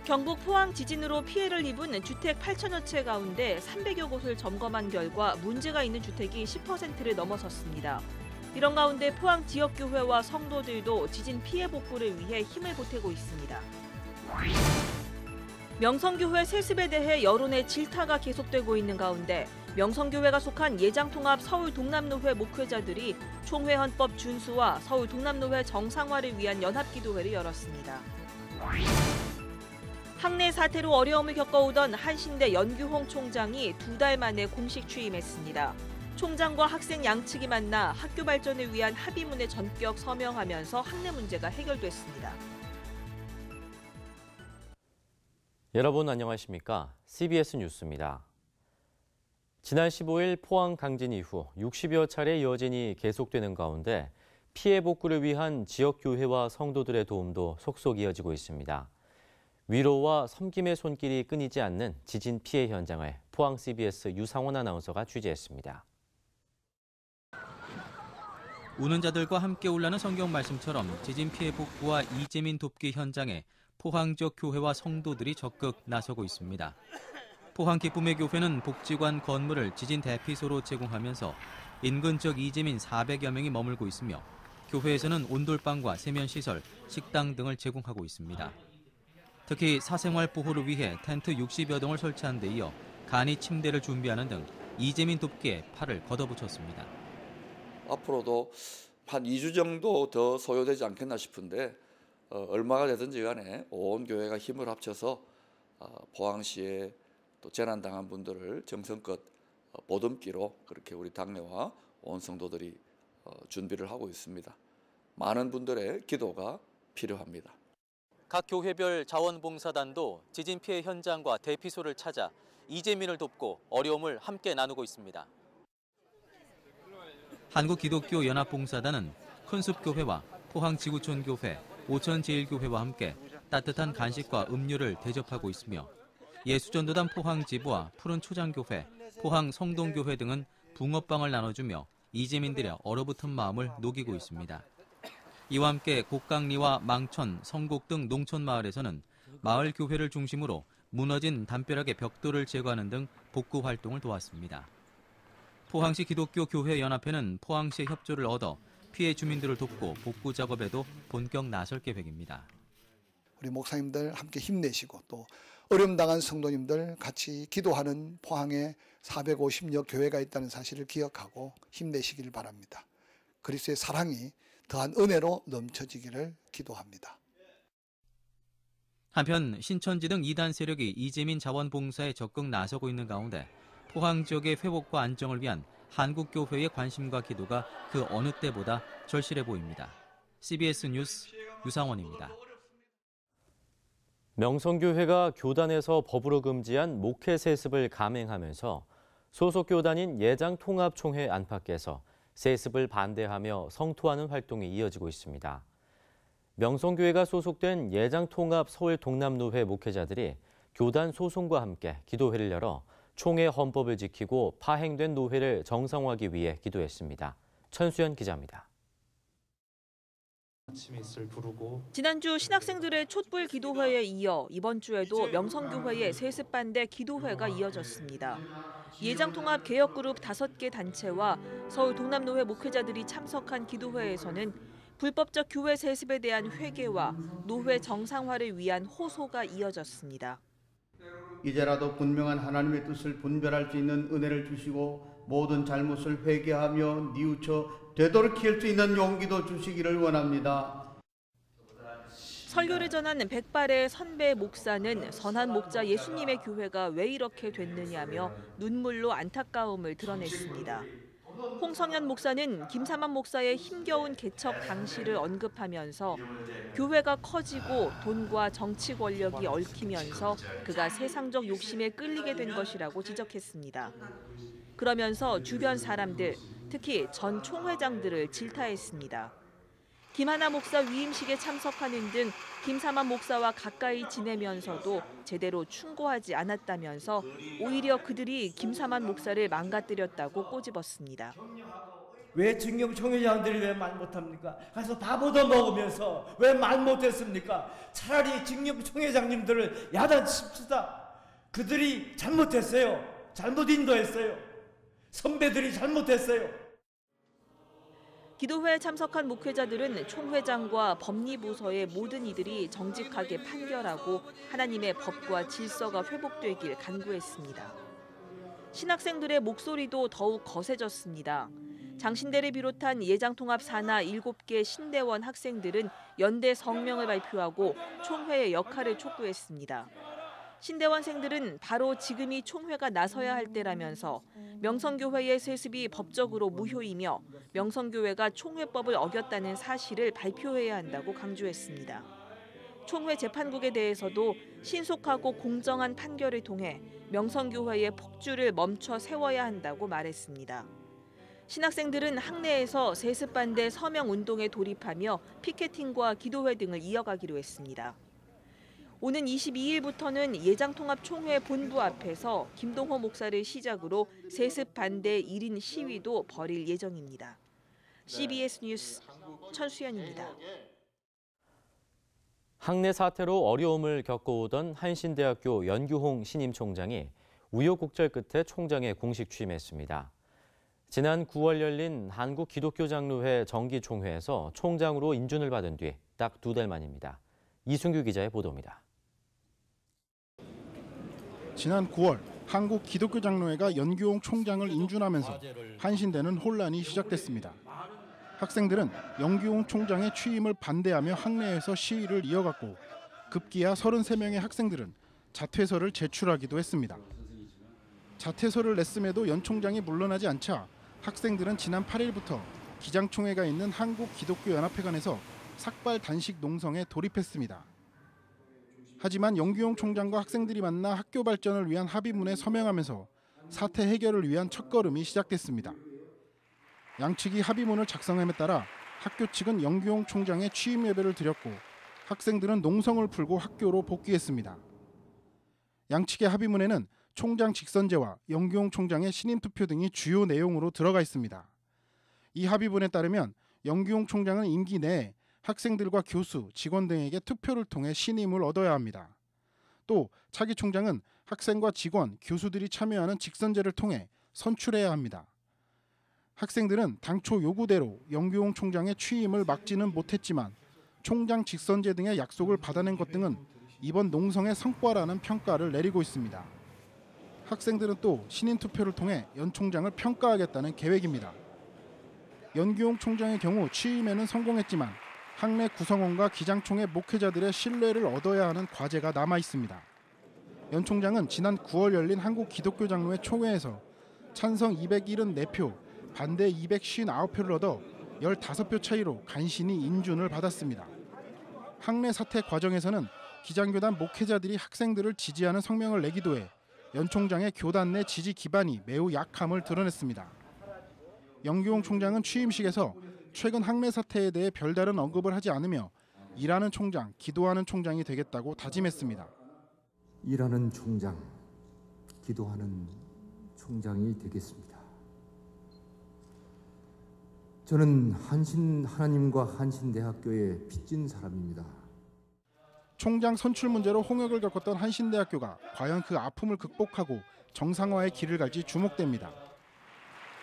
경북 포항 지진으로 피해를 입은 주택 8천여 채 가운데 300여 곳을 점검한 결과 문제가 있는 주택이 10%를 넘어섰습니다. 이런 가운데 포항 지역교회와 성도들도 지진 피해 복구를 위해 힘을 보태고 있습니다. 명성교회 세습에 대해 여론의 질타가 계속되고 있는 가운데 명성교회가 속한 예장통합 서울동남노회 목회자들이 총회 헌법 준수와 서울동남노회 정상화를 위한 연합기도회를 열었습니다. 학내 사태로 어려움을 겪어오던 한신대 연규홍 총장이 2달 만에 공식 취임했습니다. 총장과 학생 양측이 만나 학교 발전을 위한 합의문에 전격 서명하면서 학내 문제가 해결됐습니다. 여러분 안녕하십니까? CBS 뉴스입니다. 지난 15일 포항 강진 이후 60여 차례 여진이 계속되는 가운데 피해 복구를 위한 지역교회와 성도들의 도움도 속속 이어지고 있습니다. 위로와 섬김의 손길이 끊이지 않는 지진 피해 현장을 포항 CBS 유상원 아나운서가 취재했습니다. 우는 자들과 함께 올라는 성경 말씀처럼 지진 피해 복구와 이재민 돕기 현장에 포항 지역 교회와 성도들이 적극 나서고 있습니다. 포항 기쁨의 교회는 복지관 건물을 지진 대피소로 제공하면서 인근 지역 이재민 400여 명이 머물고 있으며 교회에서는 온돌방과 세면시설, 식당 등을 제공하고 있습니다. 특히 사생활 보호를 위해 텐트 60여 동을 설치한 데 이어 간이 침대를 준비하는 등 이재민 돕기에 팔을 걷어붙였습니다. 앞으로도 한 2주 정도 더 소요되지 않겠나 싶은데 얼마가 되든지 간에 온 교회가 힘을 합쳐서 포항시에 또 재난당한 분들을 정성껏 보듬기로 그렇게 우리 당내와 온 성도들이 준비를 하고 있습니다. 많은 분들의 기도가 필요합니다. 각 교회별 자원봉사단도 지진 피해 현장과 대피소를 찾아 이재민을 돕고 어려움을 함께 나누고 있습니다. 한국기독교연합봉사단은 큰숲교회와 포항지구촌교회, 오천제일교회와 함께 따뜻한 간식과 음료를 대접하고 있으며 예수전도단 포항지부와 푸른초장교회, 포항성동교회 등은 붕어빵을 나눠주며 이재민들의 얼어붙은 마음을 녹이고 있습니다. 이와 함께 곡강리와 망천, 성곡 등 농촌마을에서는 마을 교회를 중심으로 무너진 담벼락의 벽돌을 제거하는 등 복구 활동을 도왔습니다. 포항시 기독교교회연합회는 포항시의 협조를 얻어 피해 주민들을 돕고 복구 작업에도 본격 나설 계획입니다. 우리 목사님들 함께 힘내시고 또 어려움 당한 성도님들 같이 기도하는 포항에 450여 교회가 있다는 사실을 기억하고 힘내시기를 바랍니다. 그리스도의 사랑이 더한 은혜로 넘쳐지기를 기도합니다. 한편 신천지 등 이단 세력이 이재민 자원봉사에 적극 나서고 있는 가운데 포항 지역의 회복과 안정을 위한 한국교회의 관심과 기도가 그 어느 때보다 절실해 보입니다. CBS 뉴스 유상원입니다. 명성교회가 교단에서 법으로 금지한 목회 세습을 감행하면서 소속 교단인 예장통합총회 안팎에서 세습을 반대하며 성토하는 활동이 이어지고 있습니다. 명성교회가 소속된 예장통합 서울동남노회 목회자들이 교단 소송과 함께 기도회를 열어 총회 헌법을 지키고 파행된 노회를 정상화하기 위해 기도했습니다. 천수연 기자입니다. 지난주 신학생들의 촛불 기도회에 이어 이번 주에도 명성교회의 세습 반대 기도회가 이어졌습니다. 예장통합 개혁그룹 5개 단체와 서울 동남노회 목회자들이 참석한 기도회에서는 불법적 교회 세습에 대한 회개와 노회 정상화를 위한 호소가 이어졌습니다. 이제라도 분명한 하나님의 뜻을 분별할 수 있는 은혜를 주시고 모든 잘못을 회개하며 뉘우쳐 되돌이킬 수 있는 용기도 주시기를 원합니다. 설교를 전한 백발의 선배 목사는 선한 목자 예수님의 교회가 왜 이렇게 됐느냐며 눈물로 안타까움을 드러냈습니다. 홍성현 목사는 김사만 목사의 힘겨운 개척 당시를 언급하면서 교회가 커지고 돈과 정치 권력이 얽히면서 그가 세상적 욕심에 끌리게 된 것이라고 지적했습니다. 그러면서 주변 사람들, 특히 전 총회장들을 질타했습니다. 김하나 목사 위임식에 참석하는 등 김사만 목사와 가까이 지내면서도 제대로 충고하지 않았다면서 오히려 그들이 김사만 목사를 망가뜨렸다고 꼬집었습니다. 왜 징용 총회장들이 왜 말 못합니까? 가서 밥 얻어먹으면서 왜 말 못했습니까? 차라리 징용 총회장님들을 야단칩시다. 그들이 잘못했어요. 잘못 인도했어요. 선배들이 잘못했어요. 기도회에 참석한 목회자들은 총회장과 법리부서의 모든 이들이 정직하게 판결하고 하나님의 법과 질서가 회복되길 간구했습니다. 신학생들의 목소리도 더욱 거세졌습니다. 장신대를 비롯한 예장통합 산하 7개 신대원 학생들은 연대 성명을 발표하고 총회의 역할을 촉구했습니다. 신대원생들은 바로 지금이 총회가 나서야 할 때라면서 명성교회의 세습이 법적으로 무효이며 명성교회가 총회법을 어겼다는 사실을 발표해야 한다고 강조했습니다. 총회 재판국에 대해서도 신속하고 공정한 판결을 통해 명성교회의 폭주를 멈춰 세워야 한다고 말했습니다. 신학생들은 학내에서 세습 반대 서명 운동에 돌입하며 피켓팅과 기도회 등을 이어가기로 했습니다. 오는 22일부터는 예장통합총회 본부 앞에서 김동호 목사를 시작으로 세습 반대 1인 시위도 벌일 예정입니다. CBS 뉴스 천수연입니다. 학내 사태로 어려움을 겪어오던 한신대학교 연규홍 신임 총장이 우여곡절 끝에 총장에 공식 취임했습니다. 지난 9월 열린 한국기독교장로회 정기총회에서 총장으로 인준을 받은 뒤 딱 2달 만입니다. 이순규 기자의 보도입니다. 지난 9월 한국기독교장로회가 연규홍 총장을 인준하면서 한신대는 혼란이 시작됐습니다. 학생들은 연규홍 총장의 취임을 반대하며 학내에서 시위를 이어갔고 급기야 33명의 학생들은 자퇴서를 제출하기도 했습니다. 자퇴서를 냈음에도 연 총장이 물러나지 않자 학생들은 지난 8일부터 기장총회가 있는 한국기독교연합회관에서 삭발 단식 농성에 돌입했습니다. 하지만 연규홍 총장과 학생들이 만나 학교 발전을 위한 합의문에 서명하면서 사태 해결을 위한 첫걸음이 시작됐습니다. 양측이 합의문을 작성함에 따라 학교 측은 연규홍 총장의 취임 예배를 드렸고 학생들은 농성을 풀고 학교로 복귀했습니다. 양측의 합의문에는 총장 직선제와 연규홍 총장의 신임 투표 등이 주요 내용으로 들어가 있습니다. 이 합의문에 따르면 연규홍 총장은 임기 내에 학생들과 교수, 직원 등에게 투표를 통해 신임을 얻어야 합니다. 또 차기 총장은 학생과 직원, 교수들이 참여하는 직선제를 통해 선출해야 합니다. 학생들은 당초 요구대로 연규홍 총장의 취임을 막지는 못했지만 총장 직선제 등의 약속을 받아낸 것 등은 이번 농성의 성과라는 평가를 내리고 있습니다. 학생들은 또 신임 투표를 통해 연 총장을 평가하겠다는 계획입니다. 연규홍 총장의 경우 취임에는 성공했지만 학내 구성원과 기장총회 목회자들의 신뢰를 얻어야 하는 과제가 남아 있습니다. 연 총장은 지난 9월 열린 한국기독교장로회 총회에서 찬성 274표, 반대 259표를 얻어 15표 차이로 간신히 인준을 받았습니다. 학내 사태 과정에서는 기장교단 목회자들이 학생들을 지지하는 성명을 내기도 해 연 총장의 교단 내 지지 기반이 매우 약함을 드러냈습니다. 연규홍 총장은 취임식에서 최근 학내 사태에 대해 별다른 언급을 하지 않으며 일하는 총장, 기도하는 총장이 되겠다고 다짐했습니다. 일하는 총장, 기도하는 총장이 되겠습니다. 저는 하나님과 한신대학교의 빚진 사람입니다. 총장 선출 문제로 홍역을 겪었던 한신대학교가 과연 그 아픔을 극복하고 정상화의 길을 갈지 주목됩니다.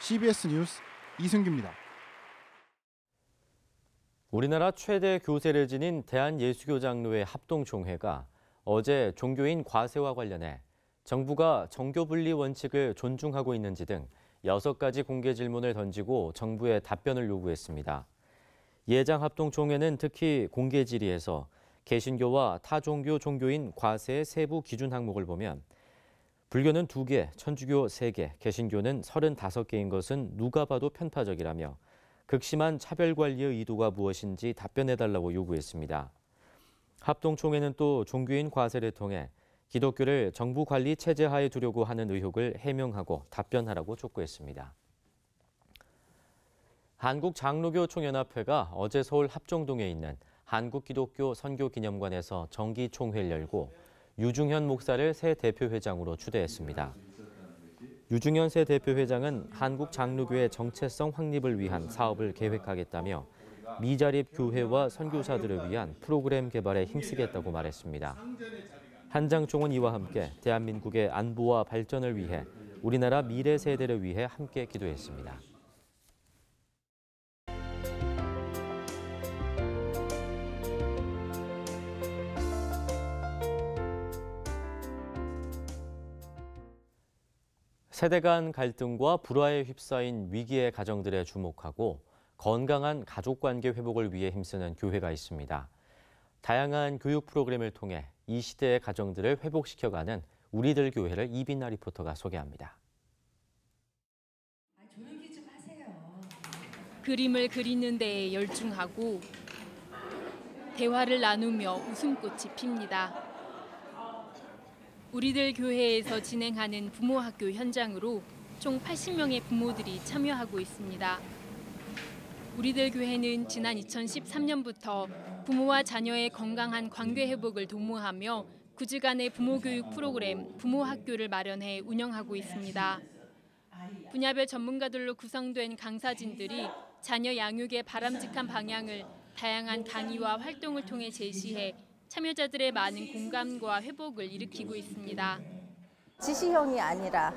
CBS 뉴스 이승규입니다. 우리나라 최대 교세를 지닌 대한예수교장로회 합동총회가 어제 종교인 과세와 관련해 정부가 정교분리 원칙을 존중하고 있는지 등 6가지 공개 질문을 던지고 정부에 답변을 요구했습니다. 예장 합동총회는 특히 공개 질의에서 개신교와 타종교 종교인 과세의 세부 기준 항목을 보면 불교는 2개, 천주교 3개, 개신교는 35개인 것은 누가 봐도 편파적이라며 극심한 차별 관리의 의도가 무엇인지 답변해달라고 요구했습니다. 합동총회는 또 종교인 과세를 통해 기독교를 정부 관리 체제 하에 두려고 하는 의혹을 해명하고 답변하라고 촉구했습니다. 한국장로교총연합회가 어제 서울 합정동에 있는 한국기독교 선교기념관에서 정기총회를 열고 유중현 목사를 새 대표회장으로 추대했습니다. 유중현 새 대표회장은 한국장로교회 정체성 확립을 위한 사업을 계획하겠다며 미자립 교회와 선교사들을 위한 프로그램 개발에 힘쓰겠다고 말했습니다. 한장총은 이와 함께 대한민국의 안보와 발전을 위해 우리나라 미래 세대를 위해 함께 기도했습니다. 세대 간 갈등과 불화에 휩싸인 위기의 가정들에 주목하고 건강한 가족관계 회복을 위해 힘쓰는 교회가 있습니다. 다양한 교육 프로그램을 통해 이 시대의 가정들을 회복시켜가는 우리들 교회를 이빈나 리포터가 소개합니다. 조용히 좀 하세요. 그림을 그리는 데에 열중하고 대화를 나누며 웃음꽃이 핍니다. 우리들 교회에서 진행하는 부모학교 현장으로 총 80명의 부모들이 참여하고 있습니다. 우리들 교회는 지난 2013년부터 부모와 자녀의 건강한 관계 회복을 도모하며 9주간의 부모교육 프로그램 부모학교를 마련해 운영하고 있습니다. 분야별 전문가들로 구성된 강사진들이 자녀 양육의 바람직한 방향을 다양한 강의와 활동을 통해 제시해 참여자들의 많은 공감과 회복을 일으키고 있습니다. 지시형이 아니라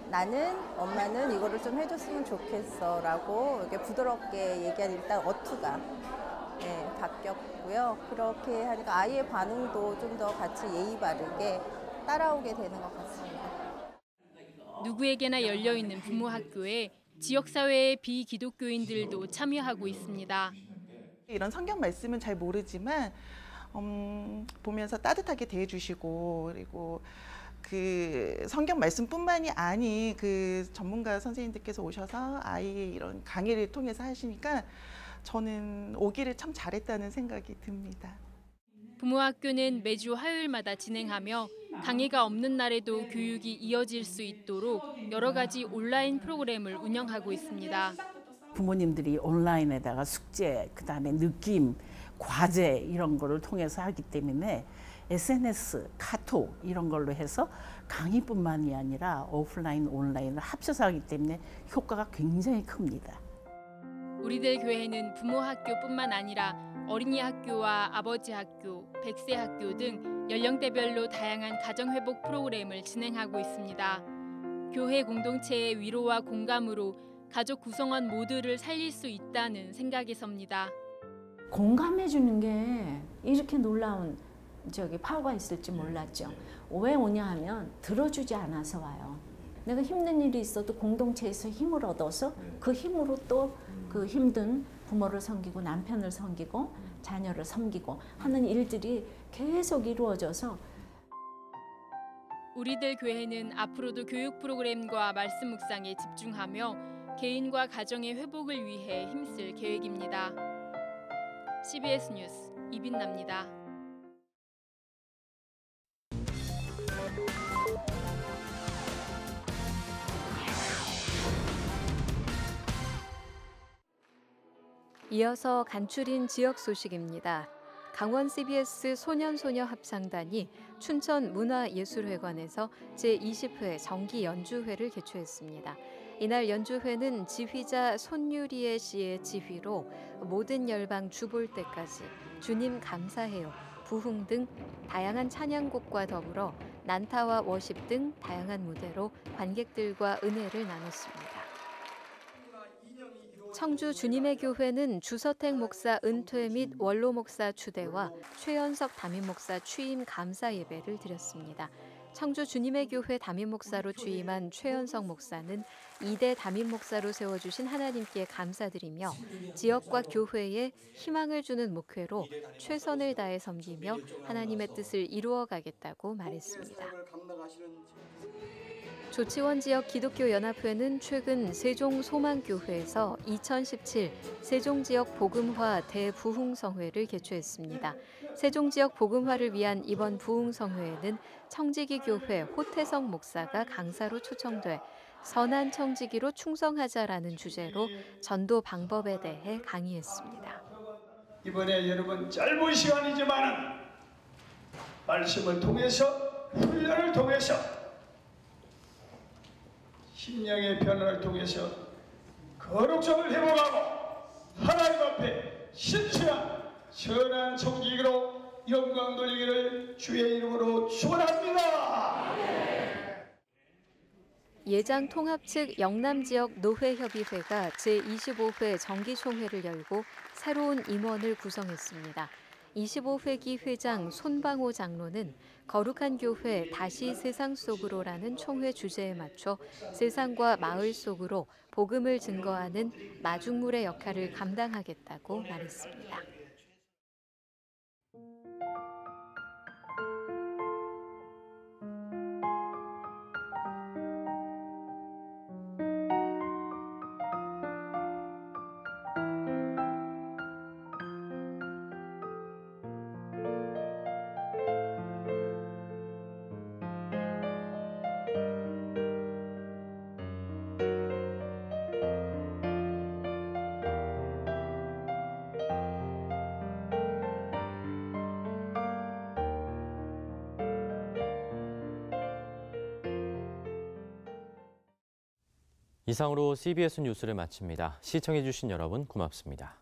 나는 엄마는 이거를 좀 해줬으면 좋겠어라고 이렇게 부드럽게 얘기한 일단 어투가 바뀌었고요. 그렇게 하니까 아이의 반응도 좀 더 같이 예의 바르게 따라오게 되는 것 같습니다. 누구에게나 열려있는 부모학교에 지역사회의 비기독교인들도 참여하고 있습니다. 이런 성경 말씀은 잘 모르지만 보면서 따뜻하게 대해주시고 그리고 그 성경 말씀뿐만이 아닌 그 전문가 선생님들께서 오셔서 아이의 이런 강의를 통해서 하시니까 저는 오기를 참 잘했다는 생각이 듭니다. 부모학교는 매주 화요일마다 진행하며 강의가 없는 날에도 교육이 이어질 수 있도록 여러 가지 온라인 프로그램을 운영하고 있습니다. 부모님들이 온라인에다가 숙제, 그다음에 느낌, 과제 이런 거를 통해서 하기 때문에 SNS, 카톡 이런 걸로 해서 강의뿐만이 아니라 오프라인, 온라인을 합쳐서 하기 때문에 효과가 굉장히 큽니다. 우리들 교회는 부모학교뿐만 아니라 어린이 학교와 아버지 학교, 백세 학교 등 연령대별로 다양한 가정회복 프로그램을 진행하고 있습니다. 교회 공동체의 위로와 공감으로 가족 구성원 모두를 살릴 수 있다는 생각에서입니다. 공감해 주는 게 이렇게 놀라운 파워가 있을지 몰랐죠. 왜 오냐 하면 들어주지 않아서 와요. 내가 힘든 일이 있어도 공동체에서 힘을 얻어서 그 힘으로 또 그 힘든 부모를 섬기고 남편을 섬기고 자녀를 섬기고 하는 일들이 계속 이루어져서 우리들 교회는 앞으로도 교육 프로그램과 말씀 묵상에 집중하며 개인과 가정의 회복을 위해 힘쓸 계획입니다. CBS 뉴스 이빈나입니다. 이어서 간추린 지역 소식입니다. 강원 CBS 소년소녀 합창단이 춘천 문화예술회관에서 제20회 정기 연주회를 개최했습니다. 이날 연주회는 지휘자 손유리애 씨의 지휘로 모든 열방 주볼 때까지 주님 감사해요, 부흥 등 다양한 찬양곡과 더불어 난타와 워십 등 다양한 무대로 관객들과 은혜를 나눴습니다. 청주 주님의 교회는 주서택 목사 은퇴 및 원로 목사 추대와 최연석 담임 목사 취임 감사 예배를 드렸습니다. 청주 주님의 교회 담임 목사로 취임한 최연석 목사는 2대 담임 목사로 세워주신 하나님께 감사드리며 지역과 교회에 희망을 주는 목회로 최선을 다해 섬기며 하나님의 뜻을 이루어가겠다고 말했습니다. 조치원 지역 기독교 연합회는 최근 세종 소망교회에서 2017 세종 지역 복음화 대부흥성회를 개최했습니다. 세종 지역 복음화를 위한 이번 부흥성회에는 청지기 교회 호태성 목사가 강사로 초청돼 선한 청지기로 충성하자라는 주제로 전도 방법에 대해 강의했습니다. 이번에 여러분 짧은 시간이지만 말씀을 통해서 훈련을 통해서 심령의 변화를 통해서 거룩성을 회복하고 하나님 앞에 신실한 선한 청지기로 영광 돌리기를 주의 이름으로 축원합니다. 예장 통합 측 영남 지역 노회협의회가 제25회 정기총회를 열고 새로운 임원을 구성했습니다. 25회기 회장 손방호 장로는 거룩한 교회 다시 세상 속으로라는 총회 주제에 맞춰 세상과 마을 속으로 복음을 증거하는 마중물의 역할을 감당하겠다고 말했습니다. 이상으로 CBS 뉴스를 마칩니다. 시청해주신 여러분 고맙습니다.